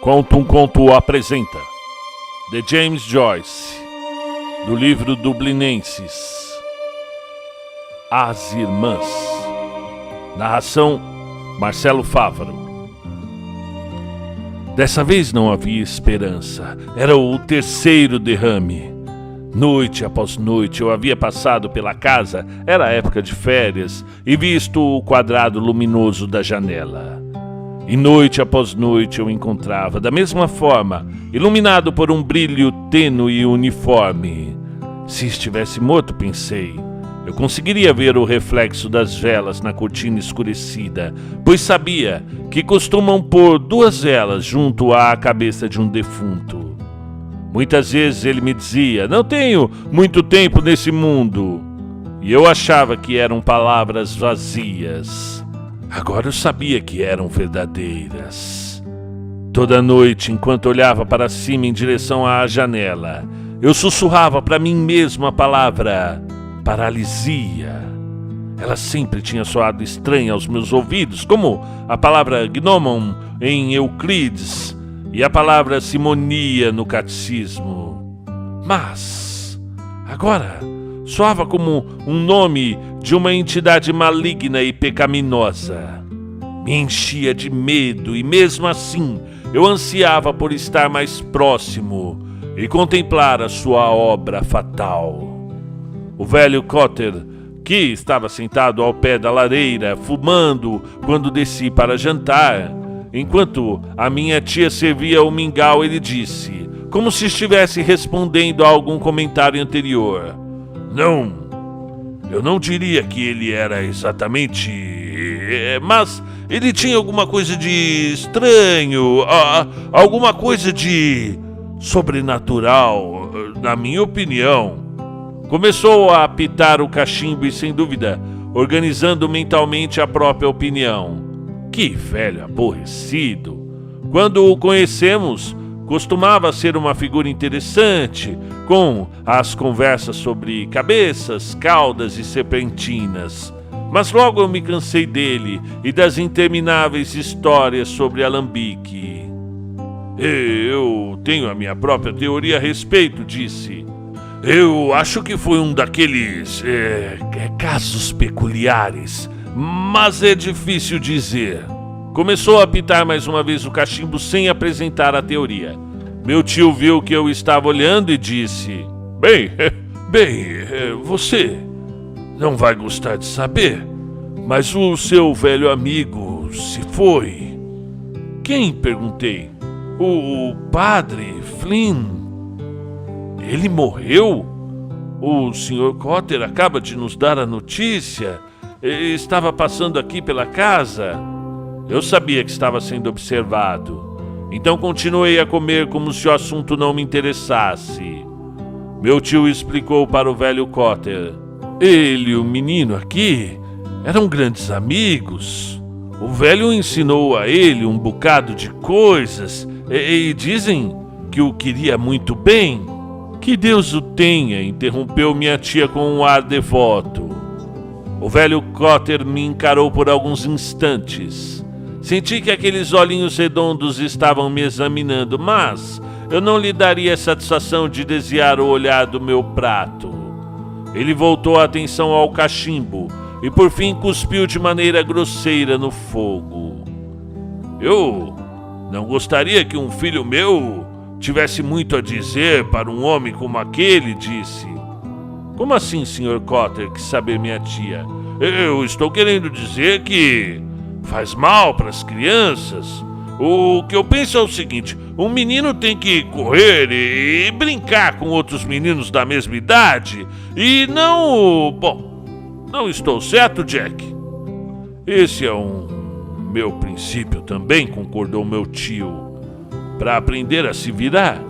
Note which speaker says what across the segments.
Speaker 1: Conto um Conto apresenta de James Joyce, do livro Dublinenses, As Irmãs. Narração Marcelo Fávaro. Dessa vez não havia esperança. Era o terceiro derrame. Noite após noite eu havia passado pela casa, era época de férias, e visto o quadrado luminoso da janela. E noite após noite eu encontrava, da mesma forma, iluminado por um brilho tênue e uniforme. Se estivesse morto, pensei, eu conseguiria ver o reflexo das velas na cortina escurecida, pois sabia que costumam pôr 2 velas junto à cabeça de um defunto. Muitas vezes ele me dizia, não tenho muito tempo nesse mundo, e eu achava que eram palavras vazias. Agora eu sabia que eram verdadeiras. Toda noite, enquanto olhava para cima em direção à janela, eu sussurrava para mim mesmo a palavra paralisia. Ela sempre tinha soado estranha aos meus ouvidos, como a palavra gnomon em Euclides e a palavra simonia no catecismo. Mas agora soava como um nome de uma entidade maligna e pecaminosa. Me enchia de medo e mesmo assim eu ansiava por estar mais próximo e contemplar a sua obra fatal. O velho Cotter, que estava sentado ao pé da lareira, fumando quando desci para jantar, enquanto a minha tia servia o mingau, ele disse, como se estivesse respondendo a algum comentário anterior: Não, eu não diria que ele era exatamente... mas ele tinha alguma coisa de estranho, alguma coisa de sobrenatural, na minha opinião. Começou a apitar o cachimbo e, sem dúvida, organizando mentalmente a própria opinião. Que velho aborrecido! Quando o conhecemos, costumava ser uma figura interessante, com as conversas sobre cabeças, caudas e serpentinas. Mas logo eu me cansei dele e das intermináveis histórias sobre Alambique. Eu tenho a minha própria teoria a respeito, disse. Eu acho que foi um daqueles casos peculiares, mas é difícil dizer. Começou a apitar mais uma vez o cachimbo sem apresentar a teoria. Meu tio viu que eu estava olhando e disse, Bem, você não vai gostar de saber, mas o seu velho amigo se foi. Quem? Perguntei. O padre Flynn. Ele morreu? O Sr. Cotter acaba de nos dar a notícia. Estava passando aqui pela casa. Eu sabia que estava sendo observado. Então continuei a comer como se o assunto não me interessasse. Meu tio explicou para o velho Cotter. Ele e o menino aqui eram grandes amigos. O velho ensinou a ele um bocado de coisas e dizem que o queria muito bem. Que Deus o tenha, interrompeu minha tia com um ar devoto. O velho Cotter me encarou por alguns instantes. Senti que aqueles olhinhos redondos estavam me examinando, mas eu não lhe daria satisfação de desviar o olhar do meu prato. Ele voltou a atenção ao cachimbo e por fim cuspiu de maneira grosseira no fogo. Eu não gostaria que um filho meu tivesse muito a dizer para um homem como aquele, disse. Como assim, Sr. Cotter, quis saber minha tia? Eu estou querendo dizer que faz mal para as crianças. O que eu penso é o seguinte, um menino tem que correr e brincar com outros meninos da mesma idade e não... Bom, não estou certo, Jack? Esse é um meu princípio também, concordou meu tio. Para aprender a se virar.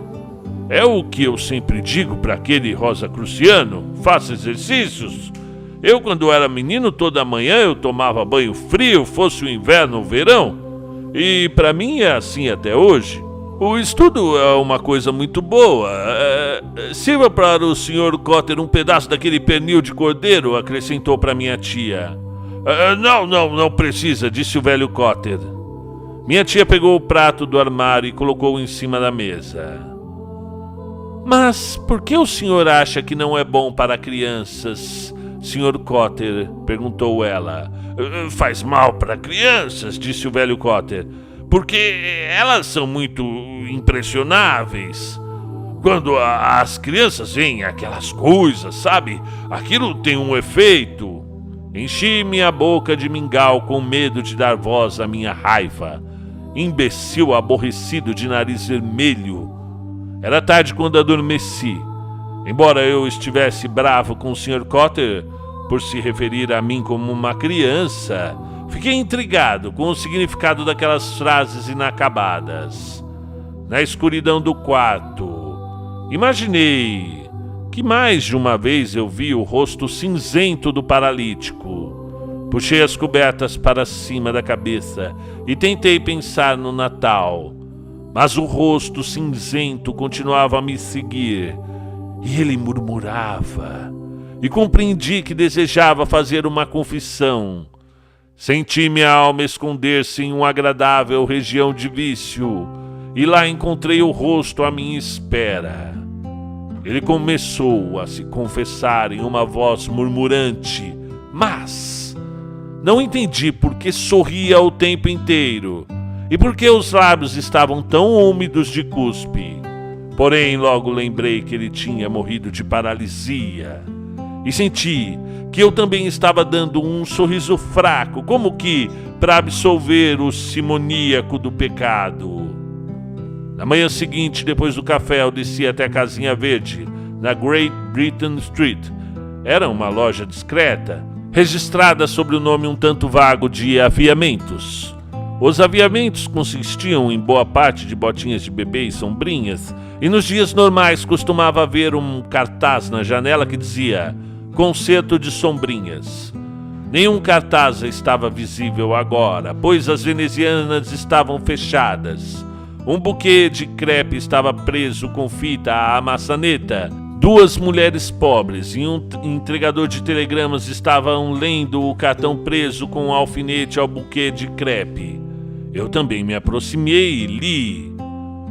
Speaker 1: É o que eu sempre digo para aquele rosacruciano, faça exercícios. Eu, quando era menino, toda manhã eu tomava banho frio, fosse o inverno ou o verão. E para mim é assim até hoje. O estudo é uma coisa muito boa. Sirva para o Sr. Cotter um pedaço daquele pernil de cordeiro, acrescentou para minha tia. Não precisa, disse o velho Cotter. Minha tia pegou o prato do armário e colocou em cima da mesa. Mas por que o senhor acha que não é bom para crianças, Sr. Cotter? Perguntou ela. Faz mal para crianças, disse o velho Cotter, porque elas são muito impressionáveis. Quando as crianças veem aquelas coisas, sabe? Aquilo tem um efeito. Enchi minha boca de mingau com medo de dar voz à minha raiva. Imbecil aborrecido de nariz vermelho. Era tarde quando adormeci. Embora eu estivesse bravo com o Sr. Cotter por se referir a mim como uma criança, fiquei intrigado com o significado daquelas frases inacabadas. Na escuridão do quarto, imaginei que mais de uma vez eu vi o rosto cinzento do paralítico. Puxei as cobertas para cima da cabeça e tentei pensar no Natal, mas o rosto cinzento continuava a me seguir e ele murmurava. E compreendi que desejava fazer uma confissão. Senti minha alma esconder-se em uma agradável região de vício e lá encontrei o rosto à minha espera. Ele começou a se confessar em uma voz murmurante, mas não entendi por que sorria o tempo inteiro e por que os lábios estavam tão úmidos de cuspe. Porém, logo lembrei que ele tinha morrido de paralisia e senti que eu também estava dando um sorriso fraco, como que para absolver o simoníaco do pecado. Na manhã seguinte, depois do café, eu desci até a casinha verde, na Great Britain Street. Era uma loja discreta, registrada sob o nome um tanto vago de aviamentos. Os aviamentos consistiam em boa parte de botinhas de bebê e sombrinhas, e nos dias normais costumava haver um cartaz na janela que dizia Concerto de Sombrinhas. Nenhum cartaz estava visível agora, pois as venezianas estavam fechadas. Um buquê de crepe estava preso com fita à maçaneta. Duas mulheres pobres e um entregador de telegramas estavam lendo o cartão preso com um alfinete ao buquê de crepe. Eu também me aproximei e li.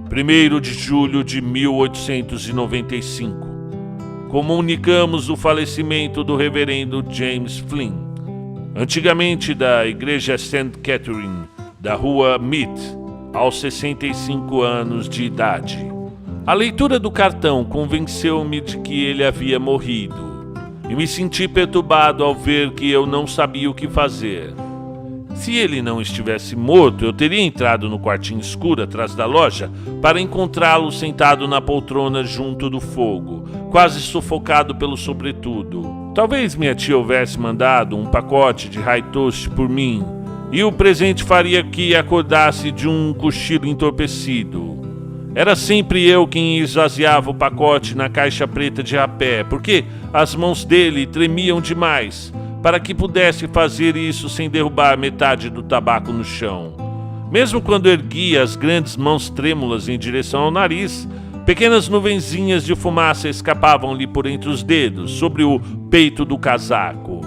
Speaker 1: 1º de julho de 1895. Comunicamos o falecimento do reverendo James Flynn, antigamente da igreja St. Catherine, da rua Mead, aos 65 anos de idade. A leitura do cartão convenceu-me de que ele havia morrido, e me senti perturbado ao ver que eu não sabia o que fazer. Se ele não estivesse morto, eu teria entrado no quartinho escuro atrás da loja para encontrá-lo sentado na poltrona junto do fogo, quase sufocado pelo sobretudo. Talvez minha tia houvesse mandado um pacote de high toast por mim, e o presente faria que acordasse de um cochilo entorpecido. Era sempre eu quem esvaziava o pacote na caixa preta de rapé, porque as mãos dele tremiam demais para que pudesse fazer isso sem derrubar metade do tabaco no chão. Mesmo quando erguia as grandes mãos trêmulas em direção ao nariz, pequenas nuvenzinhas de fumaça escapavam-lhe por entre os dedos, sobre o peito do casaco.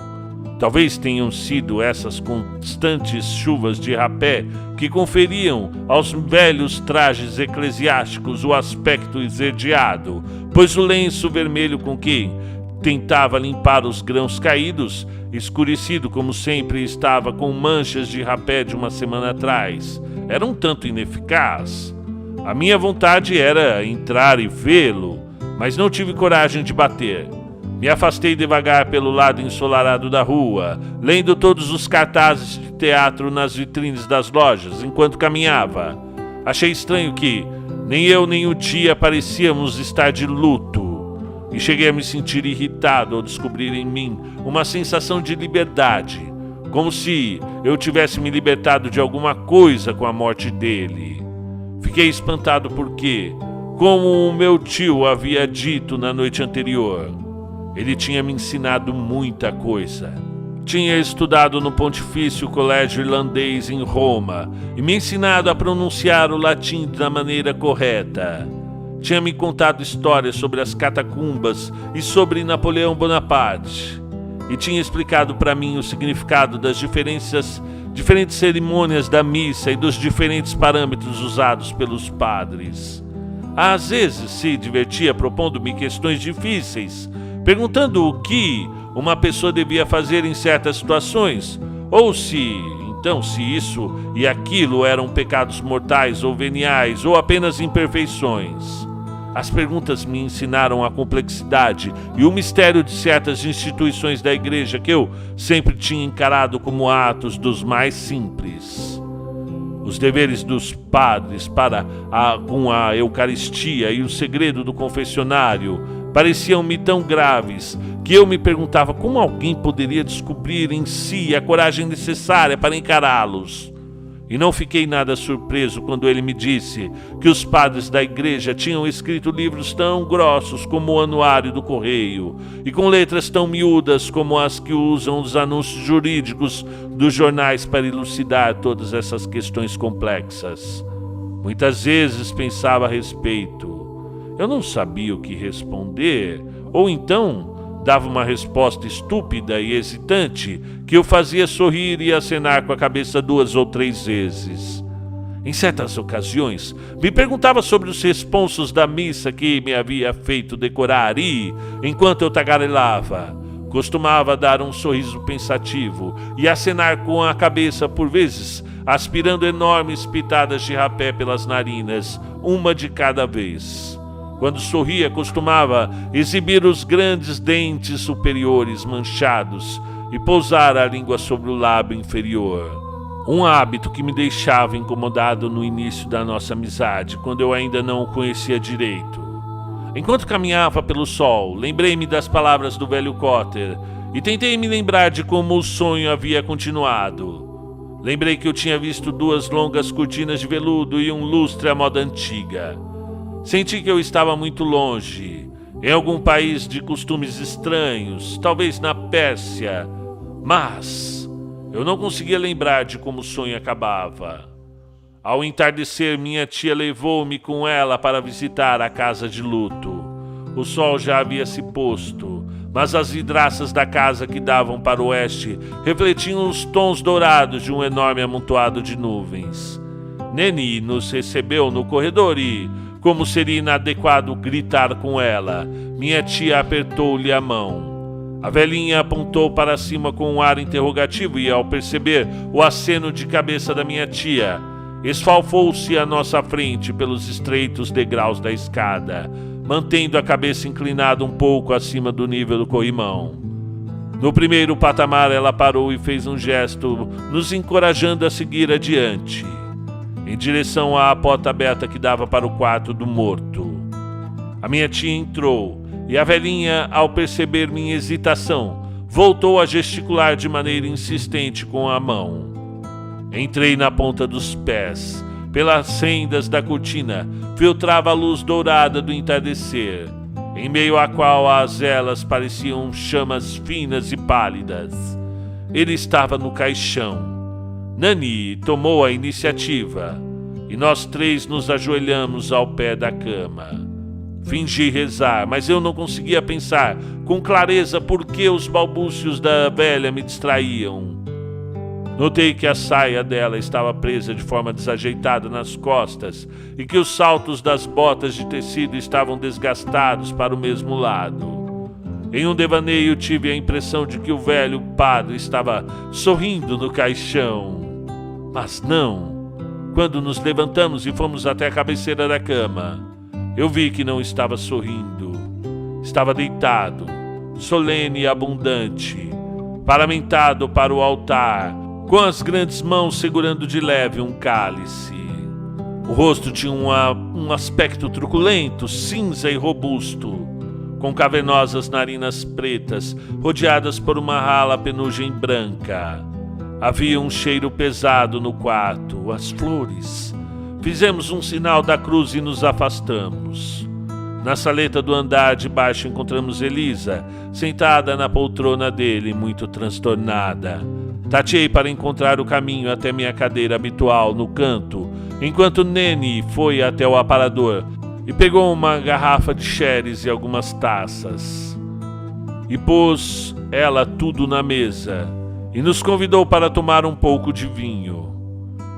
Speaker 1: Talvez tenham sido essas constantes chuvas de rapé que conferiam aos velhos trajes eclesiásticos o aspecto esverdeado, pois o lenço vermelho com que tentava limpar os grãos caídos, escurecido como sempre estava com manchas de rapé de uma semana atrás, era um tanto ineficaz. A minha vontade era entrar e vê-lo, mas não tive coragem de bater. Me afastei devagar pelo lado ensolarado da rua, lendo todos os cartazes de teatro nas vitrines das lojas enquanto caminhava. Achei estranho que nem eu nem o tia parecíamos estar de luto, e cheguei a me sentir irritado ao descobrir em mim uma sensação de liberdade, como se eu tivesse me libertado de alguma coisa com a morte dele. Fiquei espantado porque, como o meu tio havia dito na noite anterior, ele tinha me ensinado muita coisa. Tinha estudado no Pontifício Colégio Irlandês em Roma e me ensinado a pronunciar o latim da maneira correta. Tinha me contado histórias sobre as catacumbas e sobre Napoleão Bonaparte. E tinha explicado para mim o significado das diferenças diferentes cerimônias da missa e dos diferentes parâmetros usados pelos padres. Às vezes se divertia propondo-me questões difíceis, perguntando o que uma pessoa devia fazer em certas situações, ou se isso e aquilo eram pecados mortais ou veniais, ou apenas imperfeições. As perguntas me ensinaram a complexidade e o mistério de certas instituições da igreja que eu sempre tinha encarado como atos dos mais simples. Os deveres dos padres com a Eucaristia e o segredo do confessionário pareciam-me tão graves que eu me perguntava como alguém poderia descobrir em si a coragem necessária para encará-los. E não fiquei nada surpreso quando ele me disse que os padres da igreja tinham escrito livros tão grossos como o Anuário do Correio e com letras tão miúdas como as que usam os anúncios jurídicos dos jornais para elucidar todas essas questões complexas. Muitas vezes pensava a respeito. Eu não sabia o que responder, ou então dava uma resposta estúpida e hesitante que o fazia sorrir e acenar com a cabeça 2 ou 3 vezes. Em certas ocasiões, me perguntava sobre os responsos da missa que me havia feito decorar e, enquanto eu tagarelava, costumava dar um sorriso pensativo e acenar com a cabeça por vezes, aspirando enormes pitadas de rapé pelas narinas, uma de cada vez. Quando sorria, costumava exibir os grandes dentes superiores manchados e pousar a língua sobre o lábio inferior. Um hábito que me deixava incomodado no início da nossa amizade, quando eu ainda não o conhecia direito. Enquanto caminhava pelo sol, lembrei-me das palavras do velho Cotter e tentei me lembrar de como o sonho havia continuado. Lembrei que eu tinha visto 2 longas cortinas de veludo e um lustre à moda antiga. Senti que eu estava muito longe, em algum país de costumes estranhos, talvez na Pérsia, mas eu não conseguia lembrar de como o sonho acabava. Ao entardecer, minha tia levou-me com ela para visitar a casa de luto. O sol já havia se posto, mas as vidraças da casa que davam para o oeste refletiam os tons dourados de um enorme amontoado de nuvens. Neni nos recebeu no corredor e, como seria inadequado gritar com ela, minha tia apertou-lhe a mão. A velhinha apontou para cima com um ar interrogativo e, ao perceber o aceno de cabeça da minha tia, esfalfou-se à nossa frente pelos estreitos degraus da escada, mantendo a cabeça inclinada um pouco acima do nível do corrimão. No primeiro patamar, ela parou e fez um gesto, nos encorajando a seguir adiante, em direção à porta aberta que dava para o quarto do morto. A minha tia entrou, e a velhinha, ao perceber minha hesitação, voltou a gesticular de maneira insistente com a mão. Entrei na ponta dos pés. Pelas fendas da cortina, filtrava a luz dourada do entardecer, em meio à qual as velas pareciam chamas finas e pálidas. Ele estava no caixão. Nani tomou a iniciativa e nós 3 nos ajoelhamos ao pé da cama. Fingi rezar, mas eu não conseguia pensar com clareza por que os balbúcios da velha me distraíam. Notei que a saia dela estava presa de forma desajeitada nas costas e que os saltos das botas de tecido estavam desgastados para o mesmo lado. Em um devaneio tive a impressão de que o velho padre estava sorrindo no caixão. Mas não. Quando nos levantamos e fomos até a cabeceira da cama, eu vi que não estava sorrindo. Estava deitado, solene e abundante, paramentado para o altar, com as grandes mãos segurando de leve um cálice. O rosto tinha um aspecto truculento, cinza e robusto, com cavernosas narinas pretas, rodeadas por uma rala penugem branca. Havia um cheiro pesado no quarto, as flores. Fizemos um sinal da cruz e nos afastamos. Na saleta do andar de baixo encontramos Elisa, sentada na poltrona dele, muito transtornada. Tateei para encontrar o caminho até minha cadeira habitual no canto, enquanto Neni foi até o aparador e pegou uma garrafa de sherry e algumas taças. E pôs ela tudo na mesa. e nos convidou para tomar um pouco de vinho.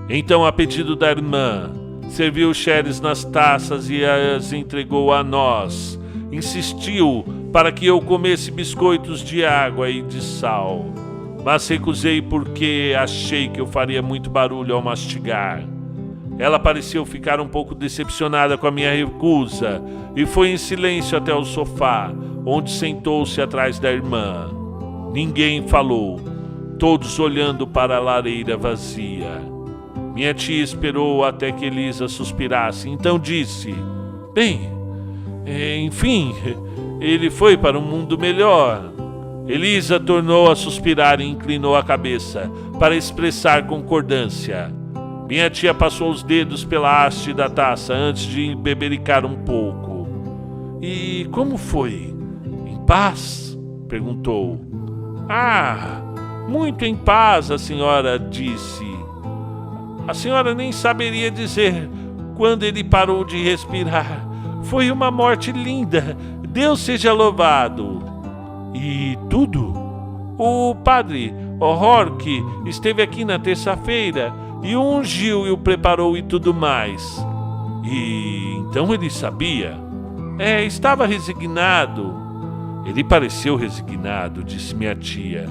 Speaker 1: Então, a pedido da irmã, serviu sherries nas taças e as entregou a nós. Insistiu para que eu comesse biscoitos de água e de sal, mas recusei porque achei que eu faria muito barulho ao mastigar. Ela pareceu ficar um pouco decepcionada com a minha recusa e foi em silêncio até o sofá, onde sentou-se atrás da irmã. Ninguém falou, todos olhando para a lareira vazia. Minha tia esperou até que Elisa suspirasse, então disse: "Bem, enfim, ele foi para um mundo melhor." Elisa tornou a suspirar e inclinou a cabeça para expressar concordância. Minha tia passou os dedos pela haste da taça antes de bebericar um pouco. "E como foi? Em paz?" perguntou. "Ah, muito em paz", a senhora disse. "A senhora nem saberia dizer quando ele parou de respirar. Foi uma morte linda, Deus seja louvado." "E tudo?" "O padre O'Rourke esteve aqui na terça-feira e o ungiu e o preparou e tudo mais." "E então ele sabia?" Estava resignado." "Ele pareceu resignado", disse minha tia.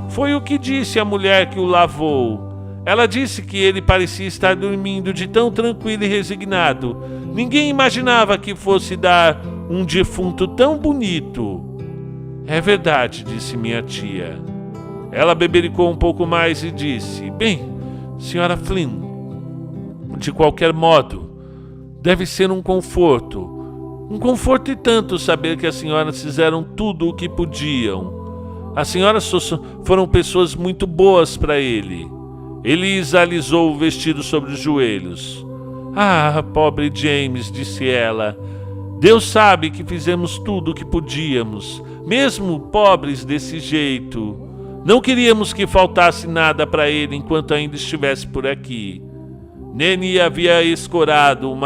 Speaker 1: "Foi o que disse a mulher que o lavou. Ela disse que ele parecia estar dormindo de tão tranquilo e resignado. Ninguém imaginava que fosse dar um defunto tão bonito." "É verdade", disse minha tia. Ela bebericou um pouco mais e disse: "Bem, senhora Flynn, de qualquer modo, deve ser um conforto e tanto saber que as senhoras fizeram tudo o que podiam. As senhoras foram pessoas muito boas para ele." Elisa alisou o vestido sobre os joelhos. "Ah, pobre James", disse ela. "Deus sabe que fizemos tudo o que podíamos, mesmo pobres desse jeito. Não queríamos que faltasse nada para ele enquanto ainda estivesse por aqui." Nene havia escorado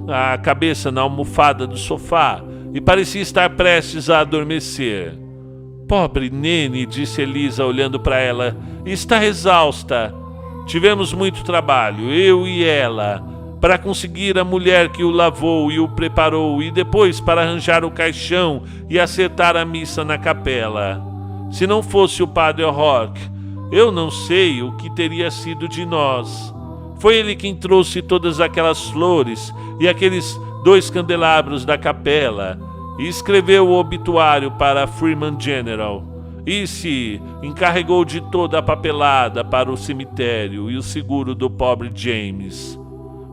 Speaker 1: a cabeça na almofada do sofá e parecia estar prestes a adormecer. "Pobre Nene", disse Elisa olhando para ela, "está exausta. Tivemos muito trabalho, eu e ela, para conseguir a mulher que o lavou e o preparou e depois para arranjar o caixão e acertar a missa na capela. Se não fosse o padre O'Rourke, eu não sei o que teria sido de nós. Foi ele quem trouxe todas aquelas flores e aqueles 2 candelabros da capela e escreveu o obituário para Freeman General. E se encarregou de toda a papelada para o cemitério e o seguro do pobre James."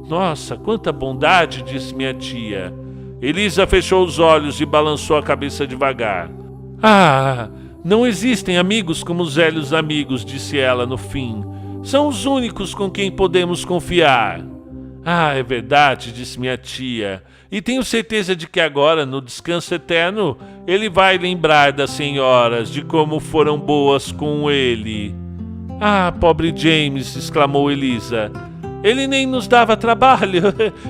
Speaker 1: "Nossa, quanta bondade", disse minha tia. Elisa fechou os olhos e balançou a cabeça devagar. "Ah, não existem amigos como os velhos amigos", disse ela no fim. "São os únicos com quem podemos confiar." "Ah, é verdade", disse minha tia. "E tenho certeza de que agora, no descanso eterno, ele vai lembrar das senhoras, de como foram boas com ele." "Ah, pobre James", exclamou Elisa. "Ele nem nos dava trabalho.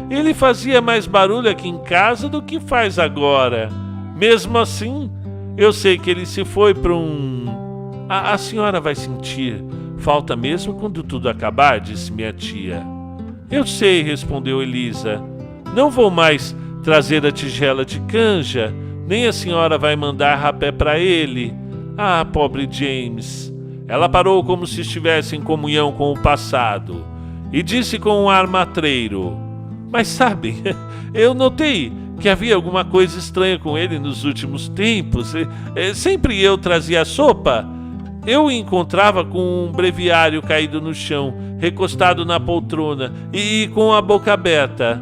Speaker 1: Ele fazia mais barulho aqui em casa do que faz agora. Mesmo assim, eu sei que ele se foi para um... A senhora vai sentir falta mesmo quando tudo acabar", disse minha tia. "Eu sei", respondeu Elisa. "Não vou mais trazer a tigela de canja, nem a senhora vai mandar rapé para ele. Ah, pobre James." Ela parou como se estivesse em comunhão com o passado e disse com um ar matreiro: "Mas sabe, eu notei que havia alguma coisa estranha com ele nos últimos tempos. Sempre eu trazia sopa, eu o encontrava com um breviário caído no chão, recostado na poltrona e com a boca aberta."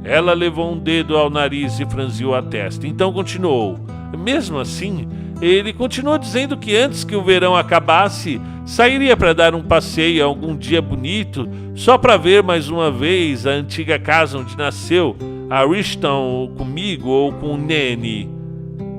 Speaker 1: Ela levou um dedo ao nariz e franziu a testa. Então continuou: "Mesmo assim, ele continuou dizendo que antes que o verão acabasse, sairia para dar um passeio algum dia bonito, só para ver mais uma vez a antiga casa onde nasceu, a Richton, comigo ou com o Nene.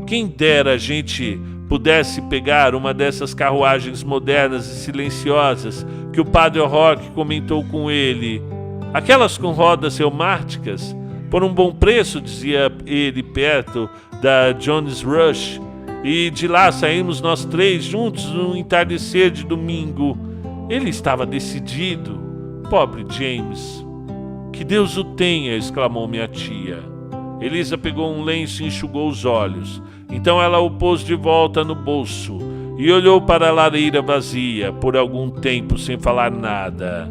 Speaker 1: Quem dera a gente pudesse pegar uma dessas carruagens modernas e silenciosas que o padre O'Rourke comentou com ele. Aquelas com rodas reumáticas, por um bom preço", dizia ele, perto da Jones Rush. e de lá saímos nós 3 juntos no entardecer de domingo. Ele estava decidido. Pobre James. Que Deus o tenha, exclamou minha tia. Elisa pegou um lenço e enxugou os olhos. Então ela o pôs de volta no bolso e olhou para a lareira vazia por algum tempo sem falar nada.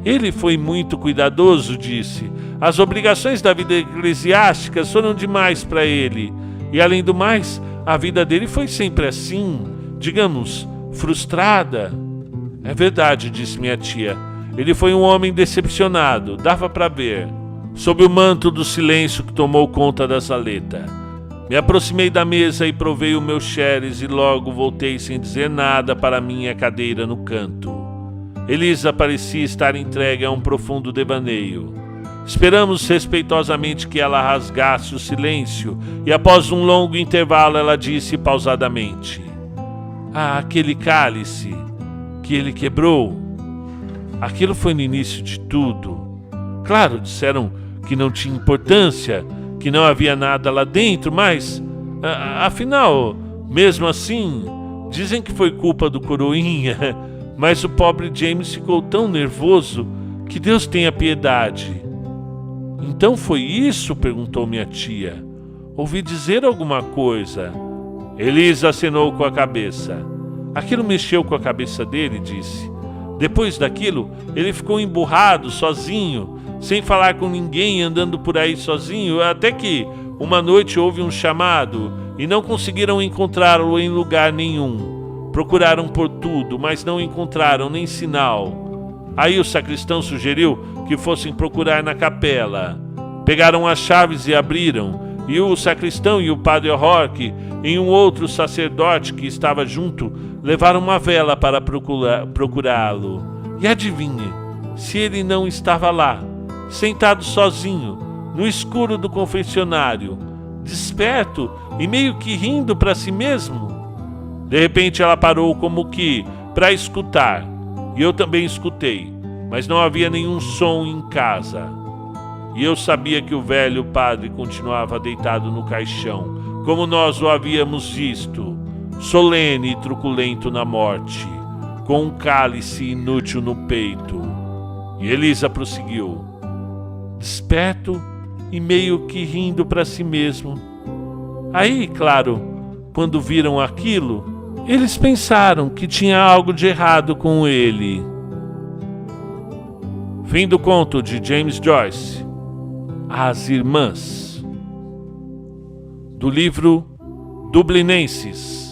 Speaker 1: Ele foi muito cuidadoso, disse. As obrigações da vida eclesiástica foram demais para ele. E além do mais, a vida dele foi sempre assim, digamos, frustrada. É verdade, disse minha tia. Ele foi um homem decepcionado, dava para ver. Sob o manto do silêncio que tomou conta da saleta. Me aproximei da mesa e provei o meu xeres e logo voltei sem dizer nada para minha cadeira no canto. Elisa parecia estar entregue a um profundo devaneio. Esperamos respeitosamente que ela rasgasse o silêncio e após um longo intervalo ela disse pausadamente: aquele cálice que ele quebrou. Aquilo foi no início de tudo. Claro, disseram que não tinha importância, que não havia nada lá dentro, mas, afinal, mesmo assim, dizem que foi culpa do coroinha, mas o pobre James ficou tão nervoso que Deus tenha piedade. Então foi isso? Perguntou minha tia. Ouvi dizer alguma coisa. Elisa acenou com a cabeça. Aquilo mexeu com a cabeça dele, disse. Depois daquilo, ele ficou emburrado, sozinho, sem falar com ninguém, andando por aí sozinho, até que uma noite houve um chamado e não conseguiram encontrá-lo em lugar nenhum. Procuraram por tudo, mas não encontraram nem sinal. Aí o sacristão sugeriu que fossem procurar na capela. Pegaram as chaves e abriram, e o sacristão e o padre O'Rourke e um outro sacerdote que estava junto levaram uma vela para procurá-lo. E adivinhe, se ele não estava lá, sentado sozinho, no escuro do confessionário, desperto e meio que rindo para si mesmo. De repente ela parou como que para escutar, e eu também escutei, mas não havia nenhum som em casa. E eu sabia que o velho padre continuava deitado no caixão, como nós o havíamos visto, solene e truculento na morte, com um cálice inútil no peito. E Elisa prosseguiu, desperto e meio que rindo para si mesmo. Aí, claro, quando viram aquilo, eles pensaram que tinha algo de errado com ele. Fim do conto de James Joyce, As Irmãs, do livro Dublinenses.